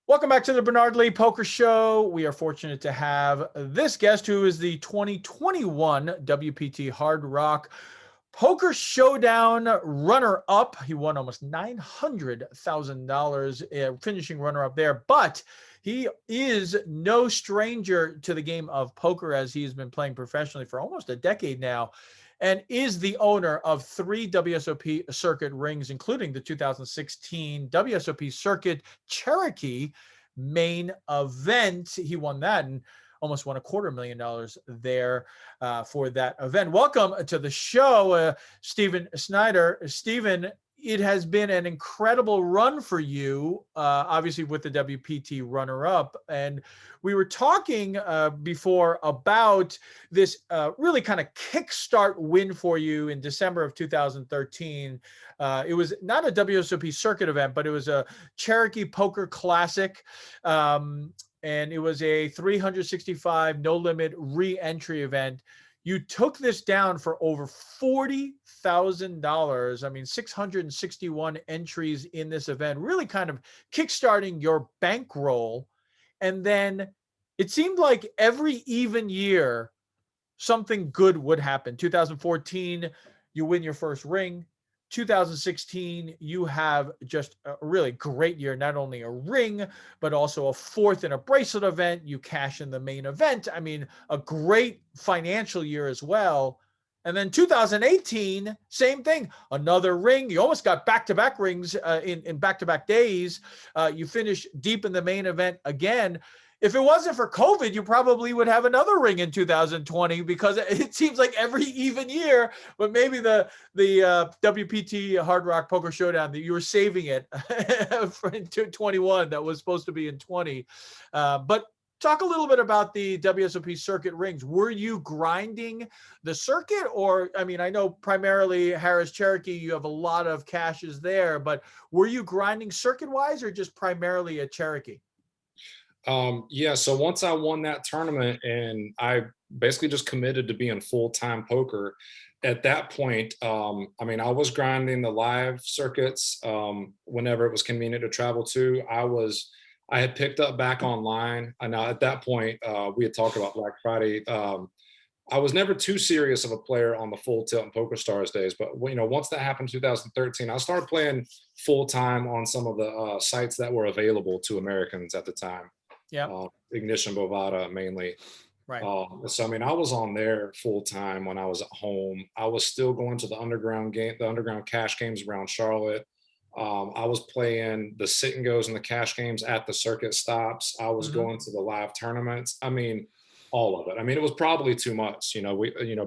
Welcome back to the Bernard Lee Poker Show. We are fortunate to have this guest who is the 2021 WPT Hard Rock Poker Showdown runner-up. He won almost $900,000, finishing runner-up there. But he is no stranger to the game of poker, as he has been playing professionally for almost a decade now, and is the owner of 3 WSOP Circuit rings, including the 2016 WSOP Circuit Cherokee main event. He won that and almost won $250,000 there for that event. Welcome to the show, Steven Snyder. Steven, it has been an incredible run for you, obviously with the WPT runner-up. And we were talking before about this really kind of kickstart win for you in December of 2013. It was not a WSOP Circuit event, but it was a Cherokee Poker Classic. And it was a 365 no-limit re-entry event. You took this down for over $40,000. I mean, 661 entries in this event, really kind of kickstarting your bankroll. And then it seemed like every even year, something good would happen. 2014, you win your first ring. 2016, you have just a really great year, not only a ring, but also a 4th in a bracelet event. You cash in the main event. I mean, a great financial year as well. And then 2018, same thing, another ring. You almost got back-to-back rings in back-to-back days. You finish deep in the main event again. If it wasn't for COVID, you probably would have another ring in 2020, because it seems like every even year, but maybe the WPT Hard Rock Poker Showdown, that you were saving it for 21 that was supposed to be in 20. But talk a little bit about the WSOP Circuit rings. Were you grinding the circuit? Or, I mean, I know primarily Harrah's Cherokee, you have a lot of cashes there, but were you grinding circuit-wise or just primarily a Cherokee? Yeah, so once I won that tournament and I basically just committed to being full-time poker, at that point, I mean, I was grinding the live circuits whenever it was convenient to travel to. I had picked up back online. And now at that point, we had talked about Black Friday. I was never too serious of a player on the Full Tilt and Poker Stars days, but once that happened in 2013, I started playing full-time on some of the sites that were available to Americans at the time. Yeah. Ignition, Bovada mainly. Right. So I mean, I was on there full time when I was at home. I was still going to the underground cash games around Charlotte. I was playing the sit and goes and the cash games at the circuit stops. I was going to the live tournaments. I mean, all of it. I mean, it was probably too much.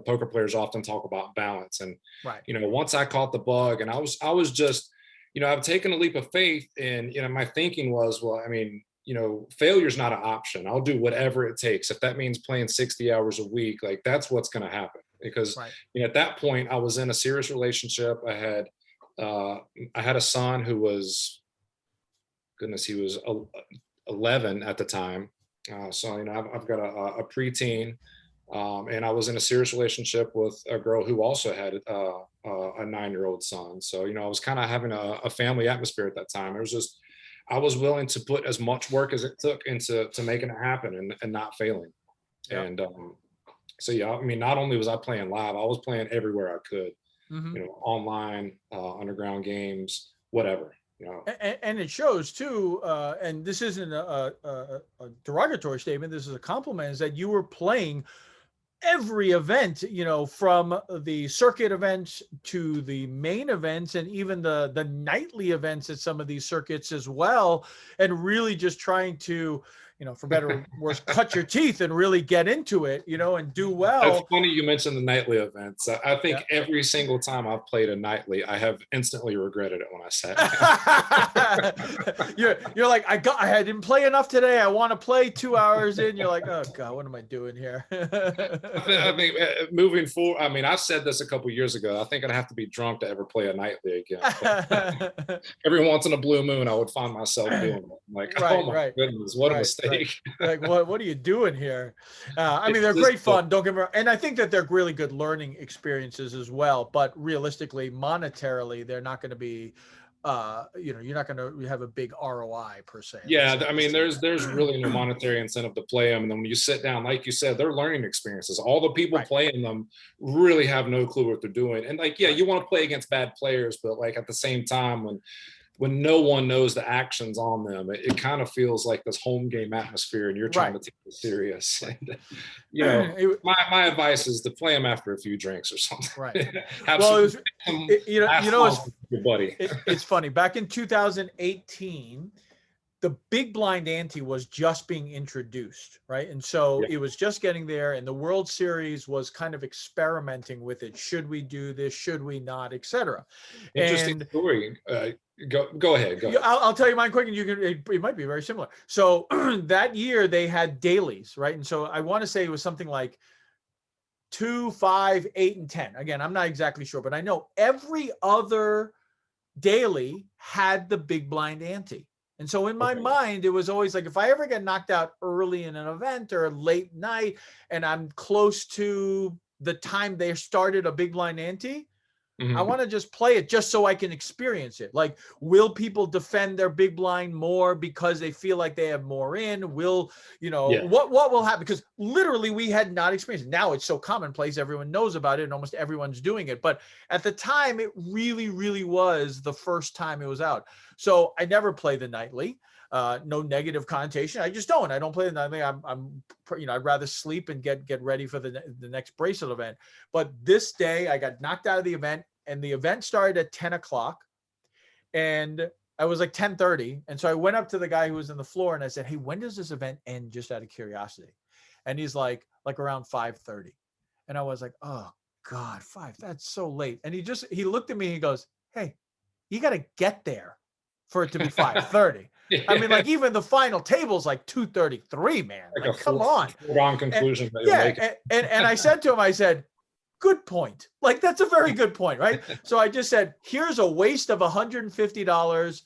Poker players often talk about balance, and right. Once I caught the bug, and I was just, I've taken a leap of faith, and my thinking was, well, I mean, failure's not an option. I'll do whatever it takes. If that means playing 60 hours a week, like that's what's going to happen. Because right. At that point, I was in a serious relationship. I had a son who was, he was 11 at the time. So I've got a preteen, and I was in a serious relationship with a girl who also had a 9-year-old son. So I was kind of having a family atmosphere at that time. It was just, I was willing to put as much work as it took into making it happen and not failing. Yep. And so yeah, I mean, not only was I playing live, I was playing everywhere I could, online, underground games, whatever. And it shows too, and this isn't a derogatory statement, this is a compliment, is that you were playing every event, from the circuit events to the main events, and even the nightly events at some of these circuits as well, and really just trying to, for better or worse, cut your teeth and really get into it, and do well. It's funny you mentioned the nightly events. I think every single time I've played a nightly, I have instantly regretted it when I sat down. you're like, I didn't play enough today. I want to play 2 hours in. You're like, oh God, what am I doing here? I think moving forward, I mean, I've said this a couple years ago. I think I'd have to be drunk to ever play a nightly again. Every once in a blue moon, I would find myself doing it. I'm like, oh my goodness, what a mistake. Like, what are you doing here? I mean, they're great fun. Don't get me wrong. And I think that they're really good learning experiences as well. But realistically, monetarily, they're not going to be you're not going to have a big ROI per se. Yeah, I mean, there's really no monetary incentive to play them. And then when you sit down, like you said, they're learning experiences. All the people playing them really have no clue what they're doing. And like, yeah, you want to play against bad players, but like at the same time, when no one knows the actions on them, it kind of feels like this home game atmosphere, and you're trying to take it serious. And, you know, my advice is to play them after a few drinks or something. Right. Have well, some, it's funny. Back in 2018, the big blind ante was just being introduced, right? And so it was just getting there, and the World Series was kind of experimenting with it. Should we do this? Should we not? Etc. Interesting story. Go ahead. I'll tell you mine quick, and it might be very similar. So that year they had dailies, right? And so I want to say it was something like 2, 5, 8, and 10. Again, I'm not exactly sure, but I know every other daily had the big blind ante. And so in my mind, it was always like, if I ever get knocked out early in an event or late night, and I'm close to the time they started a big blind ante, I want to just play it just so I can experience it. Like, will people defend their big blind more because they feel like they have more in? Will, what will happen? Because literally we had not experienced it. Now it's so commonplace. Everyone knows about it and almost everyone's doing it. But at the time, it really, really was the first time it was out. So I never play the nightly. No negative connotation. I just don't. I don't play the nightly. I'd rather sleep and get ready for the next bracelet event. But this day I got knocked out of the event, and the event started at 10 o'clock, and I was like 10:30. And so I went up to the guy who was on the floor and I said, "Hey, when does this event end?" Just out of curiosity. And he's like around 5:30. And I was like, "Oh God, 5, that's so late." And he looked at me and he goes, "Hey, you got to get there for it to be 5:30. I mean, like, even the final table's like 2:33, man. Like come on. Wrong conclusion. And I said to him, I said, "Good point. Like, that's a very good point, right?" So I just said, "Here's a waste of $150.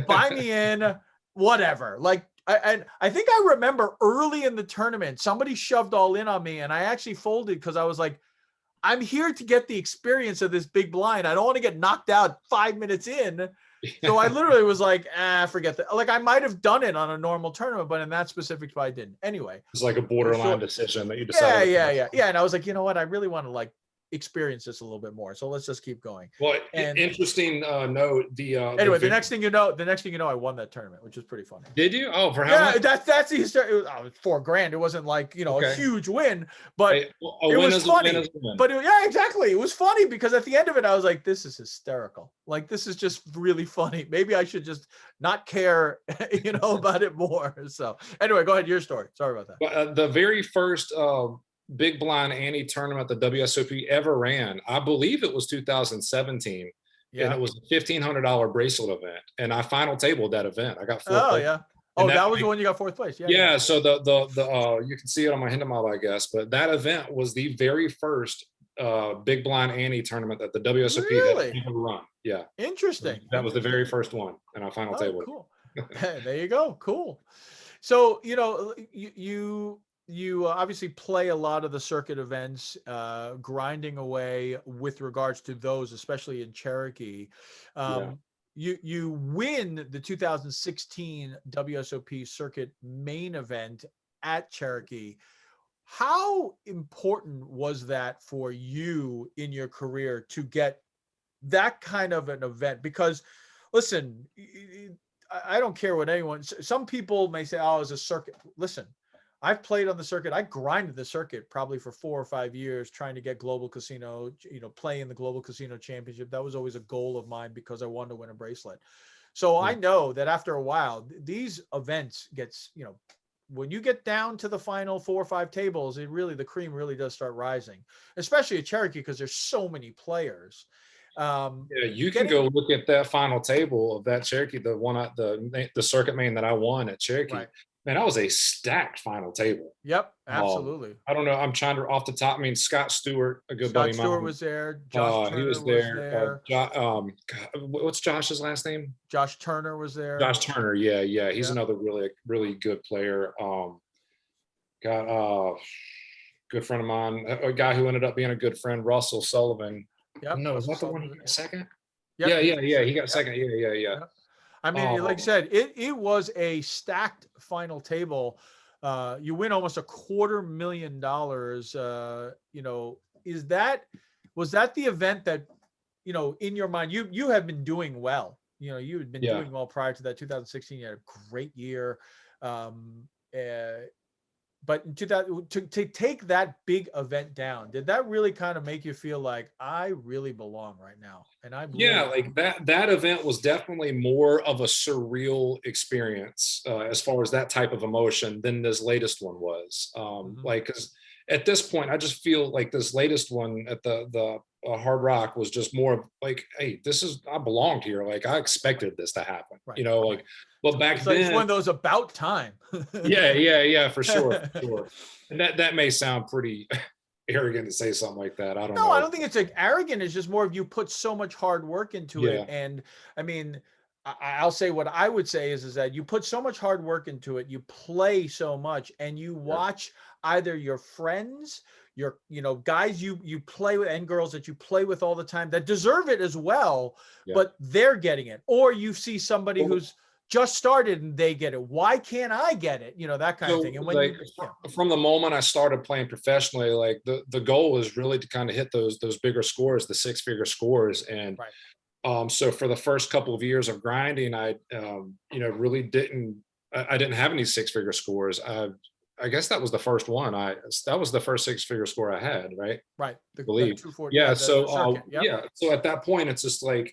Buy me in, whatever." Like, I think I remember early in the tournament, somebody shoved all in on me, and I actually folded because I was like, I'm here to get the experience of this big blind. I don't want to get knocked out 5 minutes in. So I literally was like, forget that. Like, I might have done it on a normal tournament, but in that specific spot, I didn't. Anyway. It's like a borderline decision that you decided. Yeah. And I was like, you know what? I really want to like experience this a little bit more. So let's just keep going. Well, interesting note. Anyway, the next thing you know, I won that tournament, which was pretty funny. Did you? Oh, for how much? That's the history. It was $4,000. It wasn't like, a huge win, but it was funny. But exactly. It was funny because at the end of it, I was like, this is hysterical. Like, this is just really funny. Maybe I should just not care, about it more. So anyway, go ahead. Your story. Sorry about that. But the very first big blind ante tournament the WSOP ever ran, I believe it was 2017. And it was a $1,500 bracelet event, and I final tabled that event. I got fourth place. That was the one you got fourth place. Yeah. So the you can see it on my Hindemob, I guess, but that event was the very first big blind ante tournament that the WSOP had ever run. Yeah. Interesting. That was the very first one, and I final tabled. Cool. There you go. Cool. So you obviously play a lot of the circuit events, grinding away with regards to those, especially in Cherokee. You win the 2016 WSOP Circuit main event at Cherokee. How important was that for you in your career to get that kind of an event? Because listen, I don't care what anyone, some people may say, "Oh, it's a circuit." Listen, I've played on the circuit. I grinded the circuit probably for 4 or 5 years trying to get Global Casino, play in the Global Casino Championship. That was always a goal of mine because I wanted to win a bracelet. So I know that after a while, these events gets, when you get down to the final 4 or 5 tables, the cream really does start rising, especially at Cherokee because there's so many players. You can go look at that final table of that Cherokee, the one at the circuit main that I won at Cherokee. Right. Man, that was a stacked final table. Yep, absolutely. I don't know. I'm trying to off the top. I mean, Scott Stewart, a good buddy of mine. Scott Stewart was there. Josh Turner was there. What's Josh's last name? Josh Turner was there. Josh Turner, yeah. He's another really, really good player. Got a good friend of mine, a guy who ended up being a good friend, Russell Sullivan. Yep. No, is that the one who got second? Yep, Yeah, he yeah, finished yeah. He second. got Yep. second. Yeah, yeah, yeah. Yep. I mean, like I Um, said, it was a stacked final table. You win almost $250,000. You know, is that was that the event that, you know, in your mind, you have been doing well. You know, you had been yeah. doing well prior to that 2016. You had a great year. Um, uh, but in 2000, to take that big event down, did that really kind of make you feel like I really belong right now? And I'm Yeah, really like that event was definitely more of a surreal experience as far as that type of emotion than this latest one was. Mhm. Like, because at this point, I just feel like this latest one at the Hard Rock was just more of like, hey, this is I belonged here. Like, I expected this to happen, Right, you know. right. Like, but It's back like it's one then, of those about time. yeah, yeah, yeah, for sure, for sure. And that may sound pretty arrogant to say something like that. I don't No, I know. don't think it's like arrogant. It's just more of you put so much hard work into it. Yeah, And I mean, I'll say what I would say is that you put so much hard work into it, you play so much, and you yeah, watch either your friends, your, you know, guys you play with and girls that you play with all the time that deserve it as well, yeah. but they're getting it. Or you see somebody Well, who's just started and they get it. Why can't I get it? You know, that kind of so thing. And when like you, yeah, from the moment I started playing professionally, like the goal is really to kind of hit those bigger scores, the six-figure scores. And right, so for the first couple of years of grinding, I you know, really I didn't have any six-figure scores. I guess that was the first one. That was the first six-figure score I had, right? right. I The believe. 240, Yeah. yeah, the So circuit. Yep. yeah. So at that point, it's just like,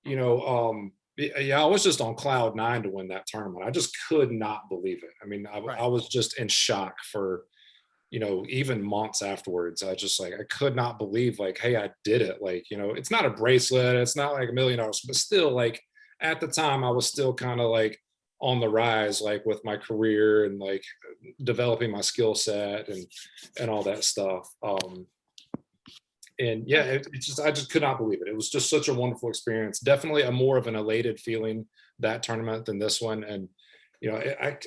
you know, yeah, I was just on cloud nine to win that tournament. I just could not believe it. I mean, Right. I was just in shock for, you know, even months afterwards. I just like, I could not believe like, hey, I did it. Like, you know, it's not a bracelet, it's not like $1 million, but still, like, at the time I was still kind of like on the rise, like with my career and like developing my skill set and all that stuff. And yeah, it's just I just could not believe it. It was just such a wonderful experience. Definitely a more of an elated feeling that tournament than this one. And you know,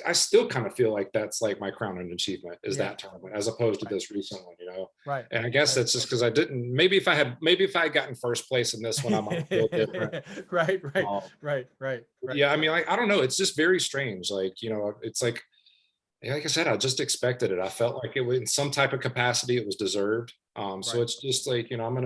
I still kind of feel like that's like my crown and achievement is Yeah. that tournament as opposed to Right. this recent one. You know, Right. and I guess Right. that's just because I didn't. Maybe if I had gotten first place in this one, I might feel different. Right. Right. Um, Right. Right. Right. yeah, I mean, like I don't know. It's just very strange. Like you know, it's like yeah, like I said, I just expected it. I felt like it was in some type of capacity, it was deserved. So Right. it's just like, you know, I'm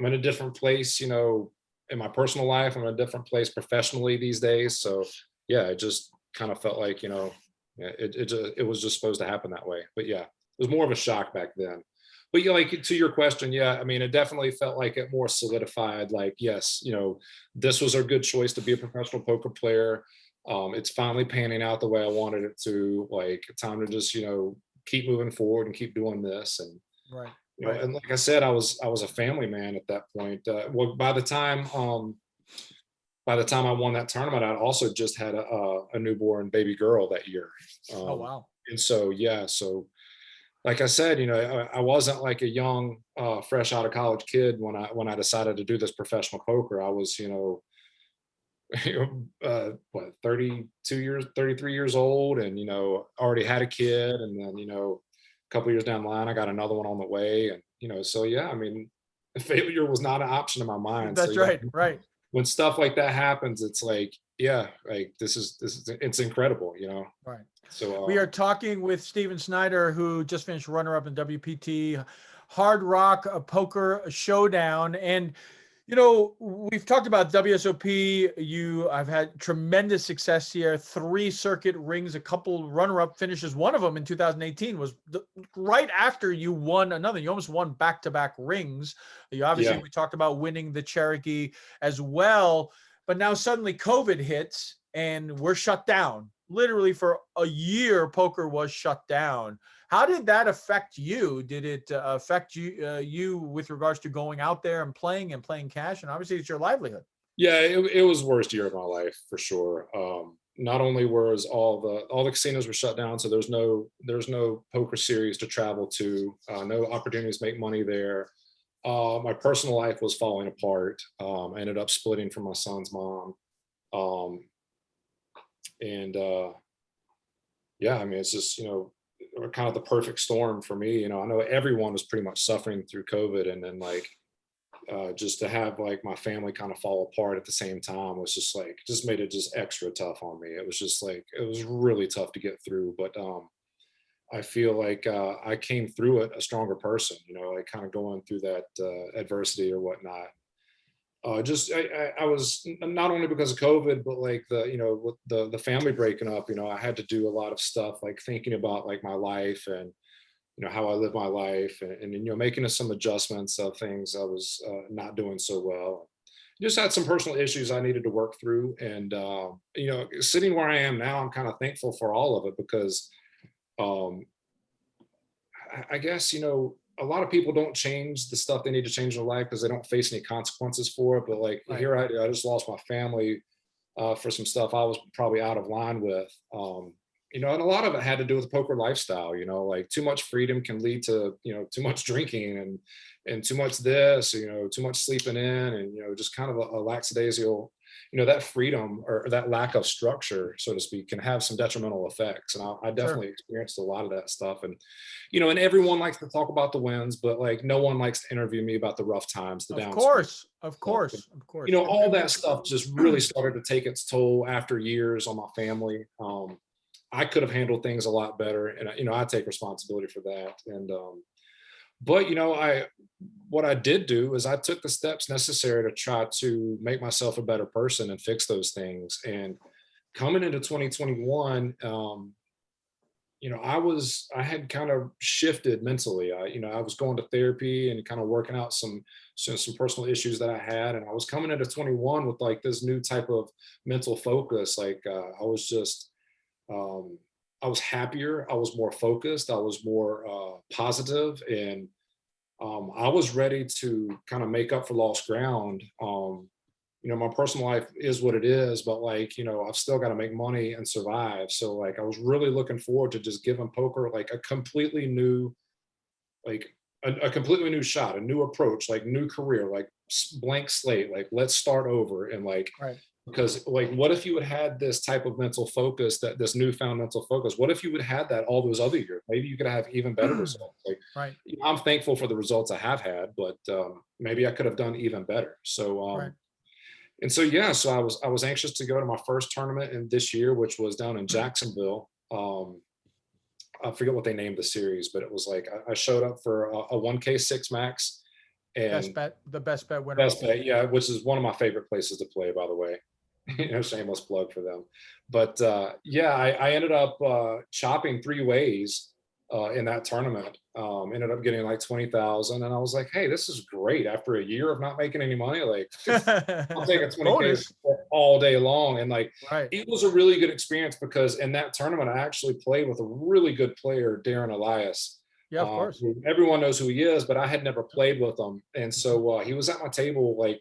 in a different place, you know, in my personal life. I'm in a different place professionally these days. So yeah, it just kind of felt like, you know, yeah, it was just supposed to happen that way. But yeah, it was more of a shock back then. But yeah, like to your question, yeah, I mean, it definitely felt like it more solidified. Like, yes, you know, this was a good choice to be a professional poker player. It's finally panning out the way I wanted it to. Like, time to just, you know, keep moving forward and keep doing this. And Right. you know, Right. and like I said, I was a family man at that point. Well, by the time I won that tournament, I also just had a newborn baby girl that year. Oh Um, wow. and so yeah, so like I said, you know, I wasn't like a young, fresh out of college kid when I decided to do this professional poker. I was, you know, what 32 years 33 years old and you know already had a kid and then you know a couple years down the line I got another one on the way and you know so yeah I mean failure was not an option in my mind so That's yeah right. Right. when stuff like that happens it's like yeah like this is it's incredible you know Right. so We are talking with Steven Snyder, who just finished runner-up in WPT Hard Rock Poker Showdown, and you know, we've talked about WSOP. I've had tremendous success here. 3 circuit rings, a couple runner-up finishes. One of them in 2018 was right after you won another. You almost won back-to-back rings. You obviously yeah we talked about winning the Cherokee as well, but now suddenly COVID hits and we're shut down. Literally for a year, poker was shut down. How did that affect you? Did it affect you with regards to going out there and playing cash? And obviously, it's your livelihood. yeah it was worst year of my life for sure not only was all the casinos were shut down so there's no poker series to travel to no opportunities to make money there. My personal life was falling apart. I ended up splitting from my son's mom. Um, and yeah, I mean, it's just, you know, kind of the perfect storm for me. You know, I know everyone was pretty much suffering through COVID. And then, like, just to have like my family kind of fall apart at the same time was just like, just made it just extra tough on me. It was just like, it was really tough to get through. But I feel like I came through it a stronger person, you know, like kind of going through that adversity or whatnot. I was not only because of COVID, but like you know, with the family breaking up, you know, I had to do a lot of stuff like thinking about like my life and, you know, how I live my life and you know, making some adjustments of things I was not doing so well. Just had some personal issues I needed to work through. And, you know, sitting where I am now, I'm kind of thankful for all of it because um, I guess, you know, a lot of people don't change the stuff they need to change in their life because they don't face any consequences for it. But like Right. here I do, I just lost my family for some stuff I was probably out of line with. You know, and a lot of it had to do with the poker lifestyle. You know, like too much freedom can lead to, you know, too much drinking and too much this, you know, too much sleeping in, and you know, just kind of a lackadaisical. You know, that freedom or that lack of structure, so to speak, can have some detrimental effects. And I Sure. definitely experienced a lot of that stuff. And you know, and everyone likes to talk about the wins, but like no one likes to interview me about the rough times, the Of downside course. Of stuff. course. Of You course. know, all that stuff just really started to take its toll after years on my family. I could have handled things a lot better, and you know, I take responsibility for that. And but you know, what I did do is I took the steps necessary to try to make myself a better person and fix those things. And coming into 2021, you know, I had kind of shifted mentally. You know, I was going to therapy and kind of working out some personal issues that I had, and I was coming into 21 with like this new type of mental focus. Like I was just, um, I was happier, I was more focused, I was more positive, and I was ready to kind of make up for lost ground. You know, my personal life is what it is, but like, you know, I've still got to make money and survive. So like, I was really looking forward to just giving poker like a completely new, like a completely new shot, a new approach, like new career, like blank slate, like let's start over. And like, Right. because like, what if you had had this type of mental focus, that this newfound mental focus, what if you would have had that all those other years? Maybe you could have even better results. Like, Right. you know, I'm thankful for the results I have had, but maybe I could have done even better. So, Right. and so yeah, so I was anxious to go to my first tournament in this year, which was down in Jacksonville. I forget what they named the series, but it was like I showed up for a 1K six max Best and bet. The best bet winner best open. bet, yeah, which is one of my favorite places to play, by the way. Mhm. You know, shameless plug for them. But yeah, I ended up chopping three ways in that tournament. Ended up getting like 20,000, and I was like, hey, this is great. After a year of not making any money, like I'll take a 20K Bonus. all day long. And like, Right. it was a really good experience because in that tournament, I actually played with a really good player, Darren Elias. Yeah, of course. Who everyone knows who he is, but I had never played with him. And Mhm. so he was at my table like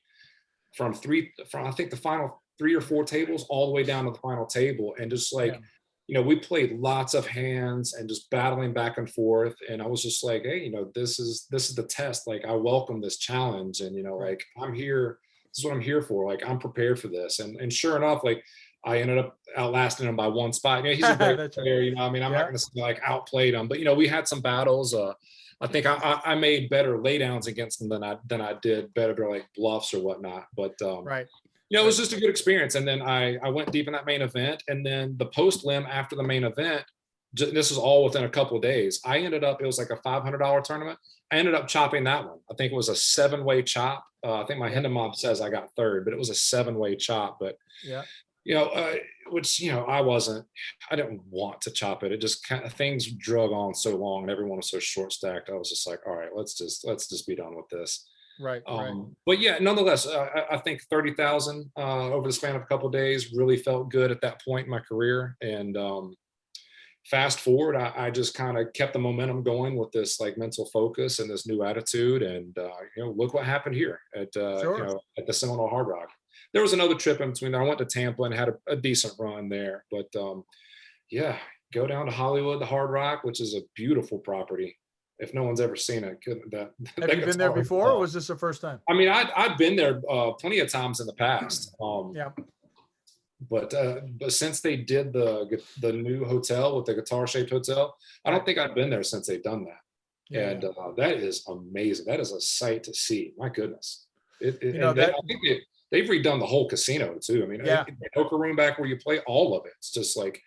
from I think the final three or four tables all the way down to the final table. And just Yeah. like, you know, we played lots of hands and just battling back and forth. And I was just like, hey, you know, this is the test. Like I welcome this challenge. And, you know, Right. like I'm here, this is what I'm here for. Like I'm prepared for this. And sure enough, like I ended up outlasting him by one spot. You know, he's a great That's right. player, you know, I mean, I'm not Yeah. gonna say like outplayed him, but you know, we had some battles. I think I made better laydowns against him than I did better like bluffs or whatnot. But Right. you know, it was Right. just a good experience. And then I went deep in that main event, and then the post limb after the main event. This is all within a couple of days. I ended up, it was like a $500 tournament. I ended up chopping that one. I think it was a 7-way chop. I think my Yeah. Hendon mob says I got third, but it was a 7-way chop. But Yeah. you know, which you know, I didn't want to chop it. It just kind of things drug on so long, and everyone was so short stacked. I was just like, all right, let's just be done with this. Right. Right. But yeah, nonetheless, I think 30,000 over the span of a couple of days really felt good at that point in my career. And fast forward, I just kind of kept the momentum going with this like mental focus and this new attitude. And you know, look what happened here at you Sure. know, at the Seminole Hard Rock. There was another trip in between there. I went to Tampa and had a decent run there. But yeah, go down to Hollywood, the Hard Rock, which is a beautiful property. If no one's ever seen it, that Have that you been there guitar is before, or was this the first time? I mean, I'd been there plenty of times in the past, Yeah. but since they did the new hotel with the guitar shaped hotel, I don't Right. think I've been there since they've done that. Yeah. And Yeah. that is amazing. That is a sight to see. My goodness. That, I think they've redone the whole casino too. I mean, yeah. the poker room back where you play, all of it. It's just like,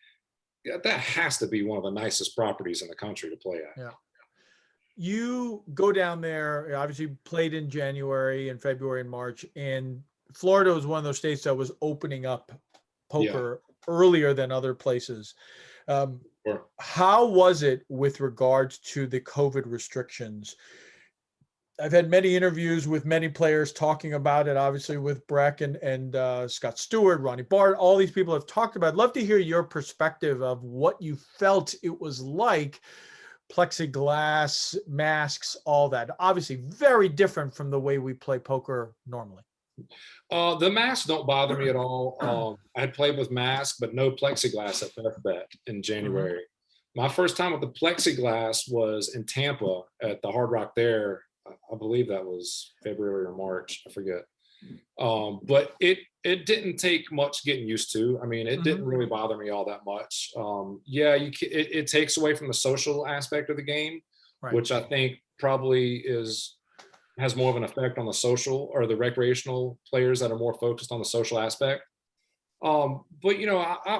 yeah, that has to be one of the nicest properties in the country to play at. Yeah. You go down there, obviously played in January and February and March, and Florida was one of those states that was opening up poker earlier than other places. Sure. How was it with regards to the COVID restrictions? I've had many interviews with many players talking about it, obviously with Breck and Scott Stewart, Ronnie Bart, all these people have talked about it. I'd love to hear your perspective of what you felt it was like, plexiglass, masks, all that. Obviously very different from the way we play poker normally. The masks don't bother me at all. I had played with masks, but no plexiglass at Beth Bet in January. My first time with the plexiglass was in Tampa at the Hard Rock there. I believe that was February or March, I forget. But it didn't take much getting used to. I mean, it didn't really bother me all that much. It takes away from the social aspect of the game, which I think probably has more of an effect on the social or the recreational players that are more focused on the social aspect. But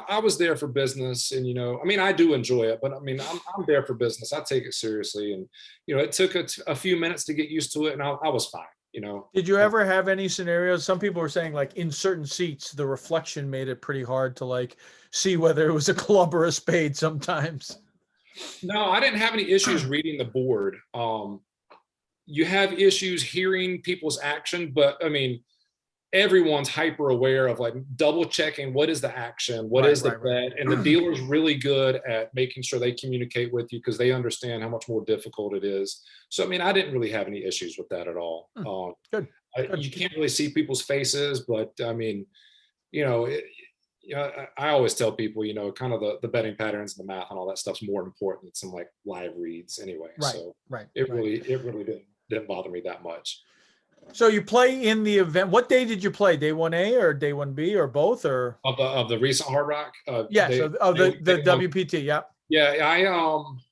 I was there for business, and I mean, I do enjoy it, but I mean, I'm there for business. I take it seriously, and it took a few minutes to get used to it, and I was fine. Did you ever have any scenarios? Some people were saying like in certain seats, the reflection made it pretty hard to like see whether it was a club or a spade sometimes. No, I didn't have any issues reading the board. You have issues hearing people's action, but I mean, everyone's hyper aware of like double checking what is the action, what is the bet, and the dealer's really good at making sure they communicate with you because they understand how much more difficult it is. So I mean, I didn't really have any issues with that at all. Good. You can't really see people's faces, but I mean, I always tell people, kind of the betting patterns and the math and all that stuff's more important than some like live reads anyway. It really didn't bother me that much. So you play in the event. What day did you play? Day 1A or day 1B or both? Or of the recent Hard Rock? Yes, of the WPT. Yeah. Yeah,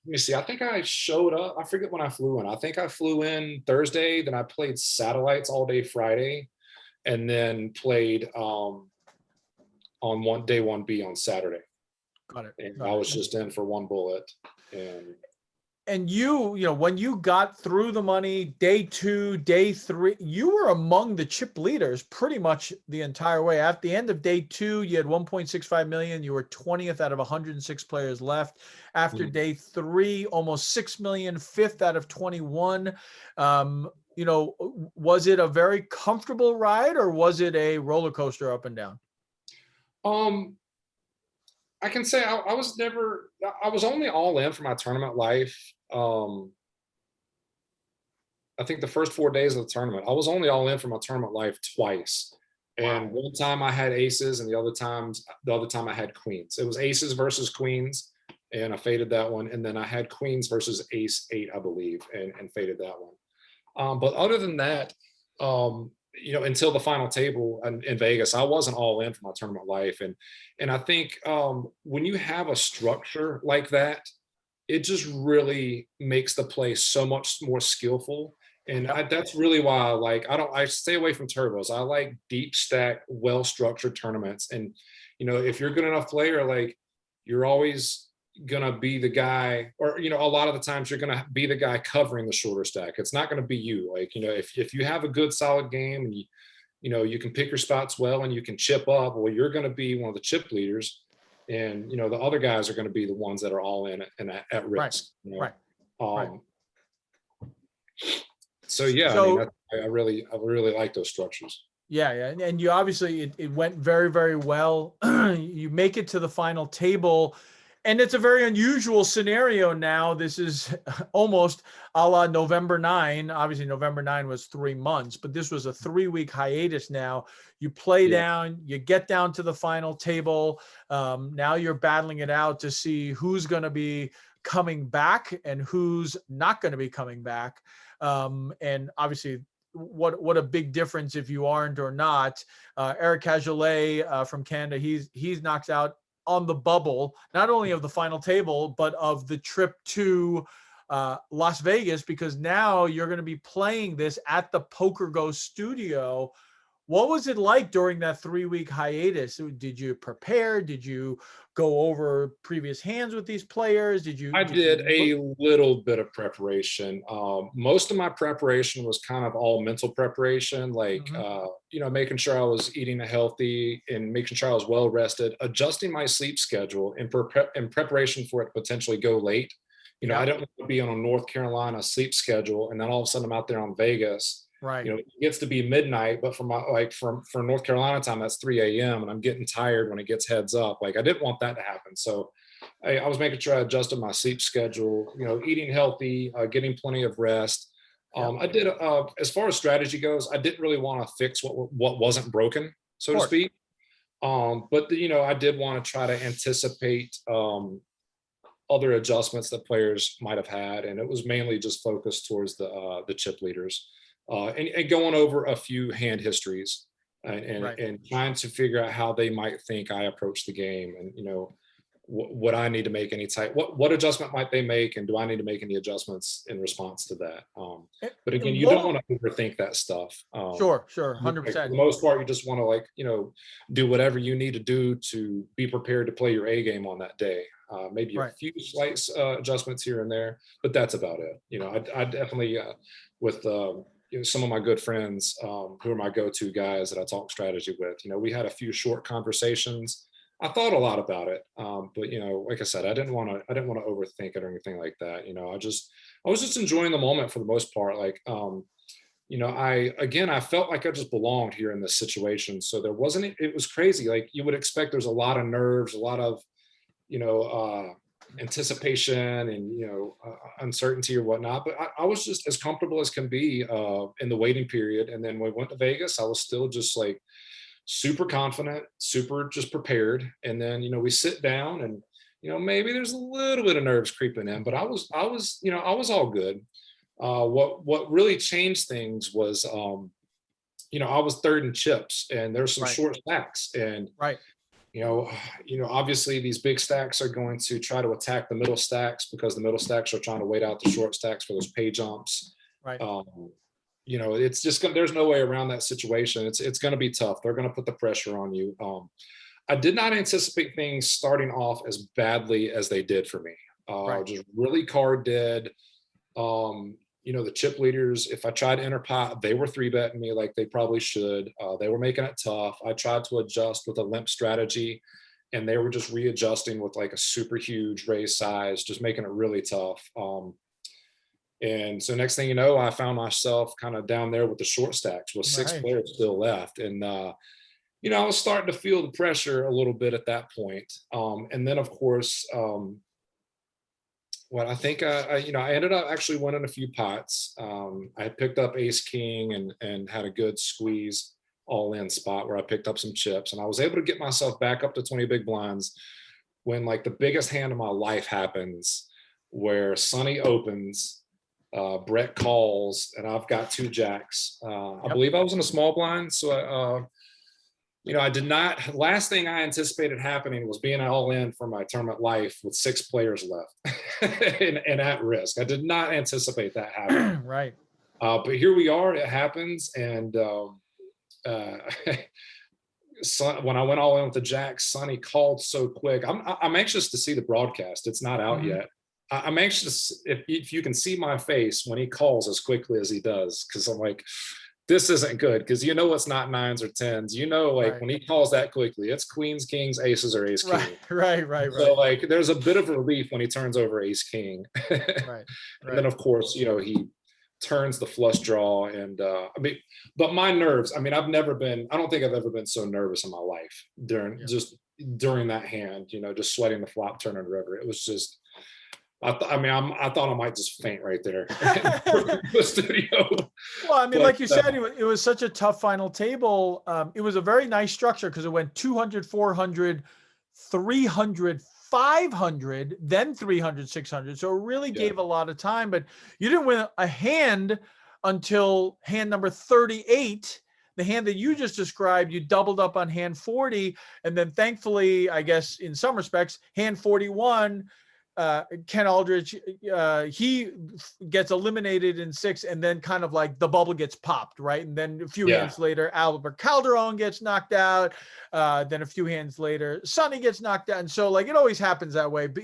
let me see. I think I showed up. I forget when I flew in. I think I flew in Thursday. Then I played satellites all day Friday, and then played on day 1B on Saturday. Got it. And I was just in for one bullet. And when you got through the money, day 2, day 3, you were among the chip leaders pretty much the entire way. At the end of day 2, you had 1.65 million. You were 20th out of 106 players left. After day 3, almost 6 million, 5th out of 21. Was it a very comfortable ride, or was it a roller coaster up and down? I can say I was only all in for my tournament life. I think the first 4 days of the tournament, I was only all in for my tournament life twice. And one time I had aces, and the other time I had queens. It was aces versus queens, and I faded that one. And then I had queens versus ace 8, I believe, and faded that one. But other than that, until the final table in Vegas, I wasn't all in for my tournament life. And I think when you have a structure like that, it just really makes the play so much more skillful. And that's really why I stay away from turbos. I like deep stack, well-structured tournaments. And, if you're a good enough player, like you're always going to be the guy, or, a lot of the times you're going to be the guy covering the shorter stack. It's not going to be you. Like, if you have a good solid game and you can pick your spots well and you can chip up, well, you're going to be one of the chip leaders. And, the other guys are going to be the ones that are all in and at risk. So, yeah, I really like those structures. Yeah. And you obviously, it went very, very well. You make it to the final table, and it's a very unusual scenario now. This is almost a la November 9. Obviously, November 9 was 3 months, but this was a 3-week hiatus now. You play down, you get down to the final table. Now you're battling it out to see who's going to be coming back and who's not going to be coming back. And obviously, what a big difference if you aren't or not. Eric Cajolet from Canada, he's knocked out on the bubble, not only of the final table, but of the trip to Las Vegas, because now you're going to be playing this at the Poker Go studio. What was it like during that 3-week hiatus? Did you prepare? Did you go over previous hands with these players? I did a little bit of preparation. Most of my preparation was kind of all mental preparation, like, making sure I was eating healthy and making sure I was well rested, adjusting my sleep schedule in preparation for it to potentially go late. I didn't want to be on a North Carolina sleep schedule and then all of a sudden I'm out there on Vegas. Right. It gets to be midnight, but for North Carolina time, that's 3 a.m. and I'm getting tired when it gets heads up. Like I didn't want that to happen. So I was making sure I adjusted my sleep schedule, eating healthy, getting plenty of rest. I did, as far as strategy goes, I didn't really want to fix what wasn't broken, so to speak. But I did want to try to anticipate other adjustments that players might have had. And it was mainly just focused towards the chip leaders. And going over a few hand histories and trying to figure out how they might think I approach the game, and what I need to make what adjustment might they make, and do I need to make any adjustments in response to that? But again, you don't want to overthink that stuff. Sure, 100%. For the most part, you just want to do whatever you need to do to be prepared to play your A game on that day. Maybe a few slight adjustments here and there, but that's about it. I definitely with some of my good friends who are my go-to guys that I talk strategy with, we had a few short conversations. I thought a lot about it, but like I said, I didn't want to overthink it or anything like that. I was just enjoying the moment for the most part. Like, I felt like I just belonged here in this situation. So there wasn't. It was crazy. Like you would expect, there's a lot of nerves, a lot of anticipation and uncertainty or whatnot, but I was just as comfortable as can be in the waiting period. And then when we went to Vegas, I was still just like super confident, super just prepared. And then we sit down and maybe there's a little bit of nerves creeping in, but I was all good. What really changed things was I was third in chips and there's some short stacks, and obviously these big stacks are going to try to attack the middle stacks because the middle stacks are trying to wait out the short stacks for those pay jumps. It's just there's no way around that situation. It's going to be tough. They're going to put the pressure on you. I did not anticipate things starting off as badly as they did for me. Just really card dead. The chip leaders, if I tried to enter pot, they were 3-betting me like they probably should. They were making it tough. I tried to adjust with a limp strategy, and they were just readjusting with like a super huge raise size, just making it really tough. And so next thing you know, I found myself kind of down there with the short stacks with 6 players still left. And, I was starting to feel the pressure a little bit at that point. And then of course, I think I ended up actually winning a few pots. I had picked up ace king and had a good squeeze all in spot where I picked up some chips, and I was able to get myself back up to 20 big blinds when like the biggest hand of my life happens, where Sonny opens, Brett calls, and I've got 2 jacks. I believe I was in a small blind, so I did not. Last thing I anticipated happening was being all in for my tournament life with 6 players left and at risk. I did not anticipate that happening. But here we are. It happens, and when I went all in with the jacks, Sonny called so quick. I'm anxious to see the broadcast. It's not out yet. I'm anxious if you can see my face when he calls as quickly as he does, because I'm like, this isn't good, because it's not 9s or 10s. When he calls that quickly, it's queens, kings, aces, or ace king. So like there's a bit of relief when he turns over ace king. And then of course, he turns the flush draw, and but my nerves, I don't think I've ever been so nervous in my life during that hand, just sweating the flop, turning river. It was just, I thought I might just faint right there in the studio. Well, like you said, it was such a tough final table. It was a very nice structure because it went 200, 400, 300, 500, then 300, 600. So it really gave a lot of time, but you didn't win a hand until hand number 38. The hand that you just described, you doubled up on hand 40. And then thankfully, I guess in some respects, hand 41, Ken Aldridge, he gets eliminated in 6, and then kind of like the bubble gets popped, right? And then a few Yeah. hands later, Albert Calderon gets knocked out. Then a few hands later, Sonny gets knocked out. And so like it always happens that way. But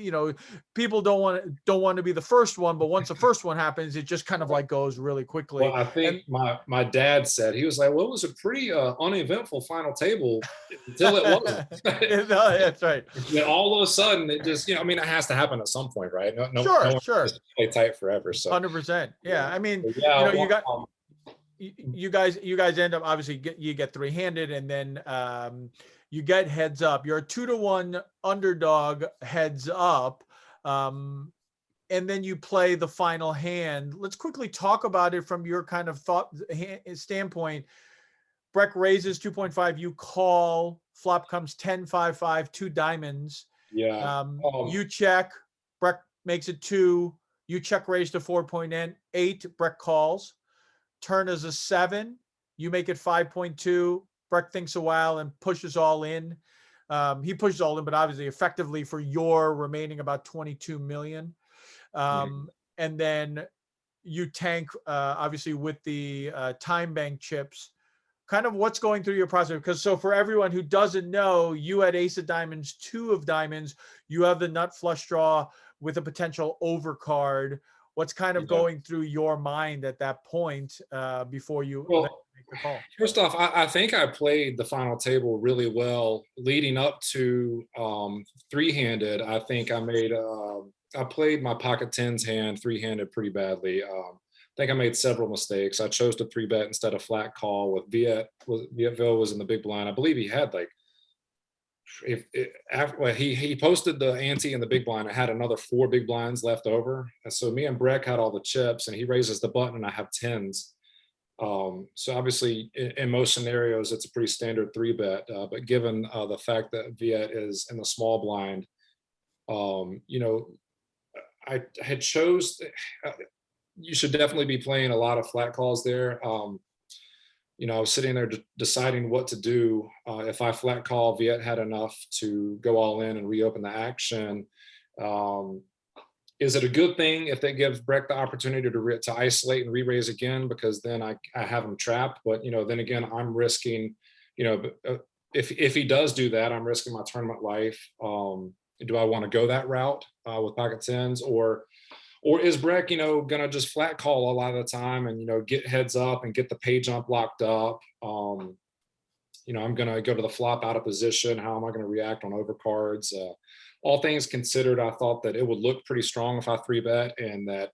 people don't want to be the first one, but once the first one happens, it just kind of like goes really quickly. Well, I think my dad said, he was like, well, it was a pretty uneventful final table until it wasn't. No, that's right. Then all of a sudden it just, I mean, it has to happen at some point, right? No Sure, one sure. just play tight forever. So 100%. Yeah. I mean, yeah, you got you guys end up, obviously you get 3-handed, and then you get heads up. You're a 2-1 underdog heads up. And then you play the final hand. Let's quickly talk about it from your kind of thought standpoint. Breck raises 2.5, you call, flop comes 10-5-5, 2 diamonds. yeah. You check, Breck makes it 2, you check raise to 4.8, Breck calls. Turn is a 7, you make it 5.2, Breck thinks a while and pushes all in. He pushes all in, but obviously effectively for your remaining about 22 million. And then you tank, obviously with the time bank chips. Kind of what's going through your process, because so for everyone who doesn't know, you had ace of diamonds, 2 of diamonds, you have the nut flush draw with a potential overcard. What's kind of going through your mind at that point before you make the call? First off, I think I played the final table really well leading up to 3-handed. I think I played my pocket 10s hand 3-handed pretty badly. I think I made several mistakes. I chose to 3-bet instead of flat call with Vietville was in the big blind. I believe he had like, he posted the ante in the big blind. I had another 4 big blinds left over. And so me and Breck had all the chips, and he raises the button and I have 10s. So obviously in most scenarios, it's a pretty standard 3-bet, but given the fact that Viet is in the small blind, I had chose, you should definitely be playing a lot of flat calls there. I was sitting there deciding what to do. If I flat call, Viet had enough to go all in and reopen the action. Is it a good thing if they give Breck the opportunity to isolate and re-raise again? Because then I have him trapped. But then again, I'm risking, if he does do that, I'm risking my tournament life. Do I want to go that route with pocket 10s, or is Breck, gonna just flat call a lot of the time and get heads up and get the pay jump locked up? I'm gonna go to the flop out of position. How am I gonna react on overcards? All things considered, I thought that it would look pretty strong if I 3-bet, and that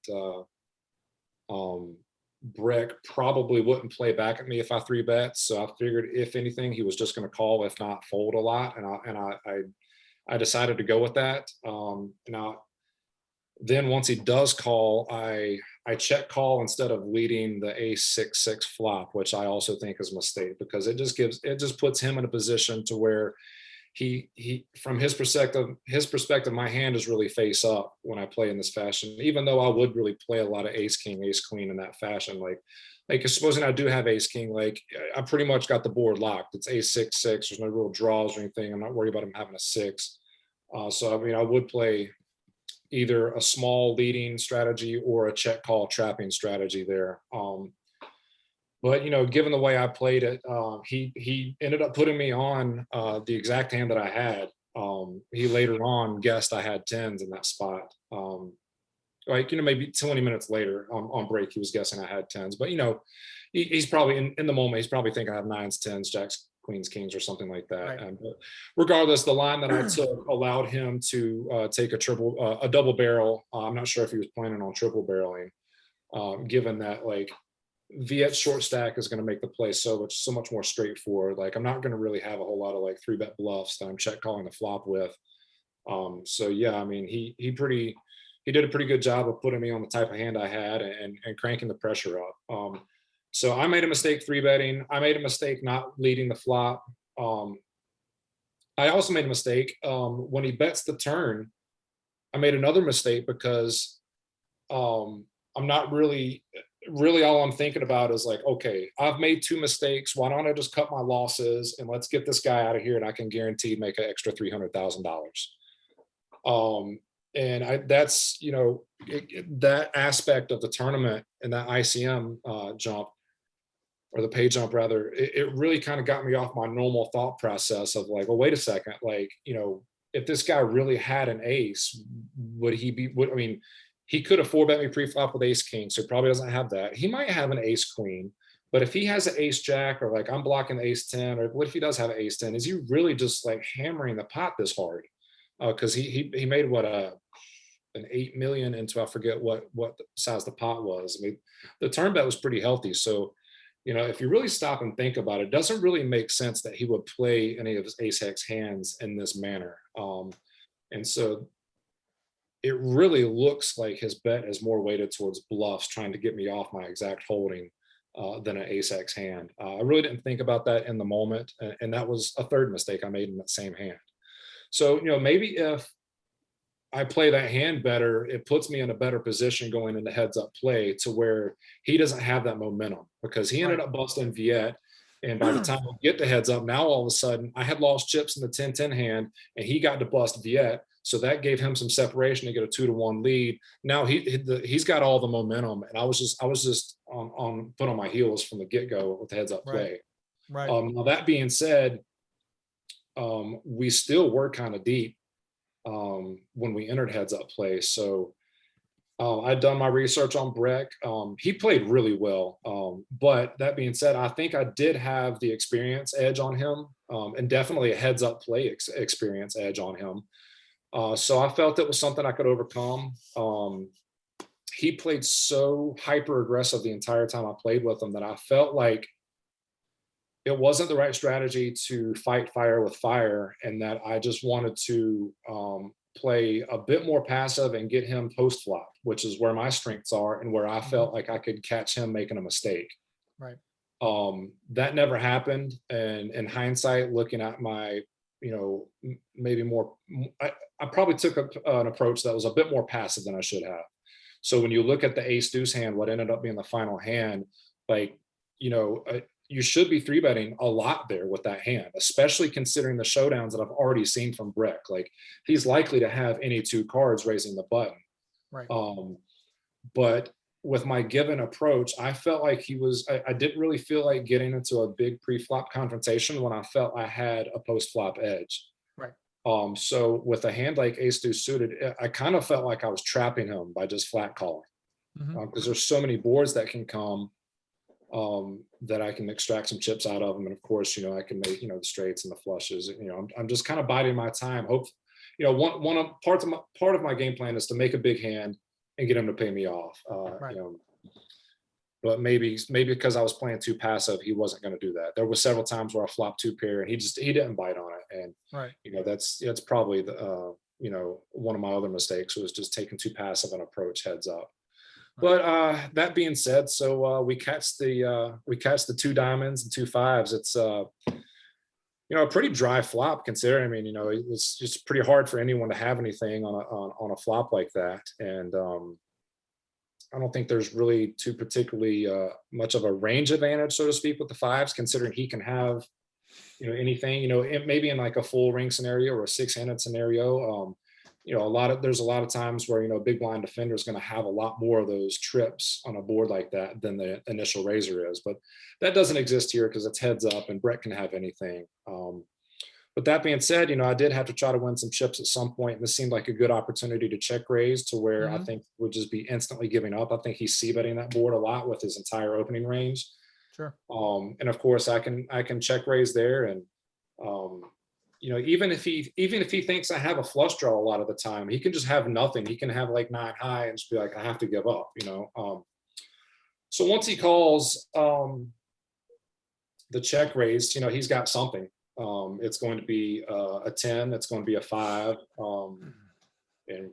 Breck probably wouldn't play back at me if I 3-bet. So I figured, if anything, he was just going to call, if not fold a lot, and I decided to go with that. Now, then once he does call, I check call instead of leading the ace-6-6 flop, which I also think is a mistake, because it just puts him in a position to where he from his perspective, my hand is really face up when I play in this fashion, even though I would really play a lot of ace king, ace queen in that fashion. Like supposing I do have ace king, like I pretty much got the board locked. It's ace-6-6. There's no real draws or anything. I'm not worried about him having a 6. So I mean, I would play either a small leading strategy or a check call trapping strategy there. But given the way I played it, he ended up putting me on the exact hand that I had. He later on guessed I had 10s in that spot. Maybe 20 minutes later on break, he was guessing I had 10s. But he's probably in the moment, he's probably thinking I have 9s, 10s, jacks, queens, kings, or something like that. Right. But regardless, the line that I took allowed him to take a double barrel. I'm not sure if he was planning on triple barreling, given that Viet's short stack is going to make the play so much more straightforward. Like, I'm not going to really have a whole lot of 3-bet bluffs that I'm check calling the flop with. So yeah, I mean, he did a pretty good job of putting me on the type of hand I had and cranking the pressure up. So I made a mistake 3-betting. I made a mistake not leading the flop. I also made a mistake when he bets the turn. I made another mistake because I'm not really all I'm thinking about is okay, I've made 2 mistakes. Why don't I just cut my losses and let's get this guy out of here, and I can guarantee make an extra $300,000. that's, that aspect of the tournament and that ICM jump, or the pay jump rather, it really kind of got me off my normal thought process of like, well, wait a second, like, if this guy really had an ace, I mean, he could have four bet me pre-flop with ace king, so he probably doesn't have that. He might have an ace queen, but if he has an ace jack, or like I'm blocking the ace 10, or what if he does have an ace 10? Is he really just like hammering the pot this hard? Because he made what an 8 million into, I forget what size the pot was. I mean, the turn bet was pretty healthy. So, if you really stop and think about it, it doesn't really make sense that he would play any of his ace hex hands in this manner. And so it really looks like his bet is more weighted towards bluffs, trying to get me off my exact holding than an ace X hand. I really didn't think about that in the moment. And that was a third mistake I made in that same hand. So, maybe if I play that hand better, it puts me in a better position going into heads up play, to where he doesn't have that momentum, because he ended up busting Viet. And by the time we get to heads up, now all of a sudden I had lost chips in the 10-10 hand, and he got to bust Viet. So that gave him some separation to get a 2-1 lead. Now he's got all the momentum, and I was just on foot on my heels from the get-go with the heads up play. Right. Now that being said, we still were kind of deep when we entered heads up play. So I'd done my research on Breck. He played really well. But that being said, I think I did have the experience edge on him, and definitely a heads up play experience edge on him. So I felt it was something I could overcome. He played so hyper aggressive the entire time I played with him that I felt like it wasn't the right strategy to fight fire with fire, and that I just wanted to play a bit more passive and get him post flop, which is where my strengths are and where I felt like I could catch him making a mistake. Right. That never happened. And in hindsight, looking at my, maybe more, I probably took an approach that was a bit more passive than I should have. So when you look at the ace deuce hand, what ended up being the final hand, like, you should be three betting a lot there with that hand, especially considering the showdowns that I've already seen from Breck. Like, he's likely to have any two cards raising the button. Right. But with my given approach, I felt like I didn't really feel like getting into a big pre-flop confrontation when I felt I had a post-flop edge. Right. So with a hand like ace deuce suited, I kind of felt like I was trapping him by just flat calling, because there's so many boards that can come that I can extract some chips out of them. And of course, I can make, the straights and the flushes, I'm just kind of biding my time. Hope, part of my game plan is to make a big hand and get him to pay me off. But maybe because I was playing too passive, he wasn't going to do that. There were several times where I flopped two pair and he didn't bite on it. And, that's probably the, one of my other mistakes was just taking too passive an approach heads up. But that being said, so we catch the two diamonds and two fives. It's a pretty dry flop considering. I mean, it's just pretty hard for anyone to have anything on a flop like that. And I don't think there's really too particularly much of a range advantage, so to speak, with the fives, considering he can have anything. Maybe in like a full ring scenario or a six-handed scenario. There's a lot of times where, a big blind defender is going to have a lot more of those trips on a board like that than the initial raiser is. But that doesn't exist here because it's heads up and Brett can have anything. But that being said, I did have to try to win some chips at some point. And this seemed like a good opportunity to check raise to where I think would just be instantly giving up. I think he's c-betting that board a lot with his entire opening range. Sure. And of course I can check raise there. And, even if he thinks I have a flush draw a lot of the time, he can just have nothing. He can have like 9 high and just be like, I have to give up, So once he calls the check raise, he's got something. It's going to be a 10, it's going to be a 5, and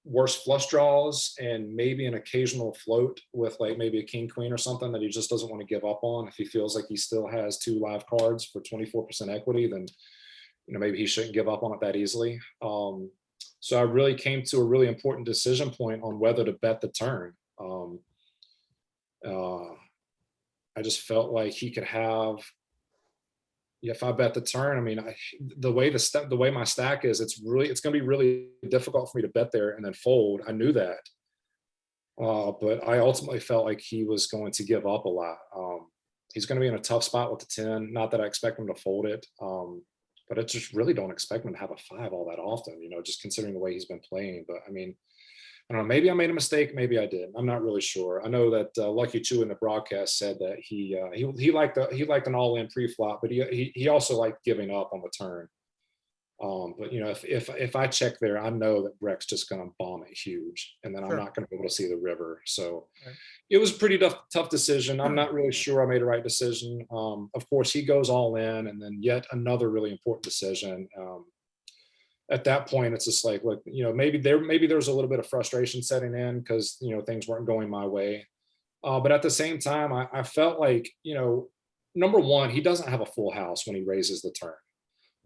worse flush draws and maybe an occasional float with like maybe a king queen or something that he just doesn't want to give up on. If he feels like he still has 2 live cards for 24% equity, then maybe he shouldn't give up on it that easily. So I really came to a really important decision point on whether to bet the turn. I just felt like he could have if I bet the turn, I mean, the way my stack is, it's going to be really difficult for me to bet there and then fold. I knew that, but I ultimately felt like he was going to give up a lot. He's going to be in a tough spot with the 10. Not that I expect him to fold it, but I just really don't expect him to have a 5 all that often. Just considering the way he's been playing. But I mean, I don't know. Maybe I made a mistake. Maybe I did. I'm not really sure. I know that Lucky Chu in the broadcast said that he liked an all-in pre-flop, but he also liked giving up on the turn. But if I check there, I know that Breck's just going to bomb it huge, and then I'm not going to be able to see the river. So it was a pretty tough decision. I'm not really sure I made the right decision. Of course, he goes all in, and then yet another really important decision. At that point, it's just like, look, maybe there was a little bit of frustration setting in because things weren't going my way. But at the same time, I felt like number one, he doesn't have a full house when he raises the turn,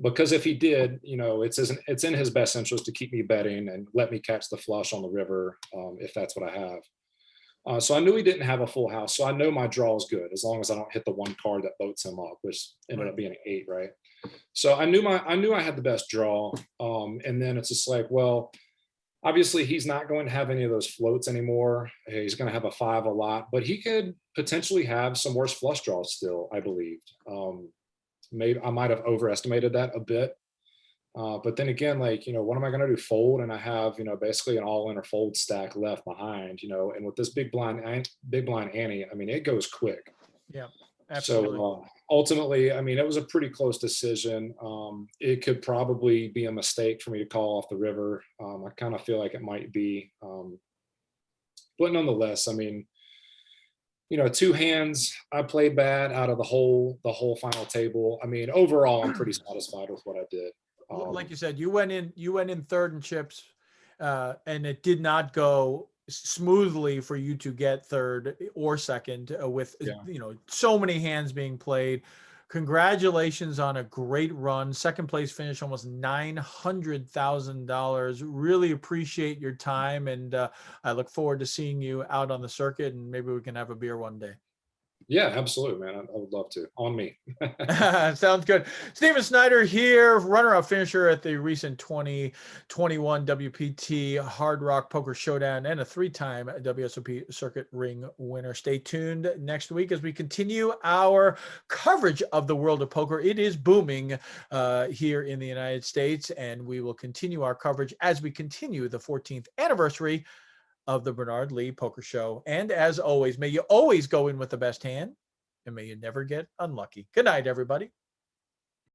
because if he did, it's in his best interest to keep me betting and let me catch the flush on the river if that's what I have. So I knew he didn't have a full house, so I know my draw is good as long as I don't hit the one card that boats him up, which ended up being an 8, right? So I knew I had the best draw, and then it's just like, well, obviously he's not going to have any of those floats anymore. He's going to have a 5 a lot, but he could potentially have some worse flush draws still, I believed. Maybe I might have overestimated that a bit, but then again, like, what am I going to do? Fold, and I have basically an all-in or fold stack left behind, and with this big blind ante, I mean, it goes quick. Yeah. Absolutely. So ultimately, I mean, it was a pretty close decision. It could probably be a mistake for me to call off the river. I kind of feel like it might be, but nonetheless, I mean, 2 hands, I played bad out of the whole final table. I mean, overall, I'm pretty satisfied with what I did. Like you said, you went in third in chips, and it did not go smoothly for you to get third or second with so many hands being played. Congratulations on a great run. Second place finish, almost $900,000. Really appreciate your time, and I look forward to seeing you out on the circuit, and maybe we can have a beer one day. Yeah, absolutely, man. I would love to. On me. Sounds good. Steven Snyder here, runner-up finisher at the recent 2021 WPT Hard Rock Poker Showdown and a 3-time WSOP Circuit ring winner. Stay tuned next week as we continue our coverage of the world of poker. It is booming here in the United States, and we will continue our coverage as we continue the 14th anniversary of the Bernard Lee Poker Show. And as always, may you always go in with the best hand, and may you never get unlucky. Good night, everybody.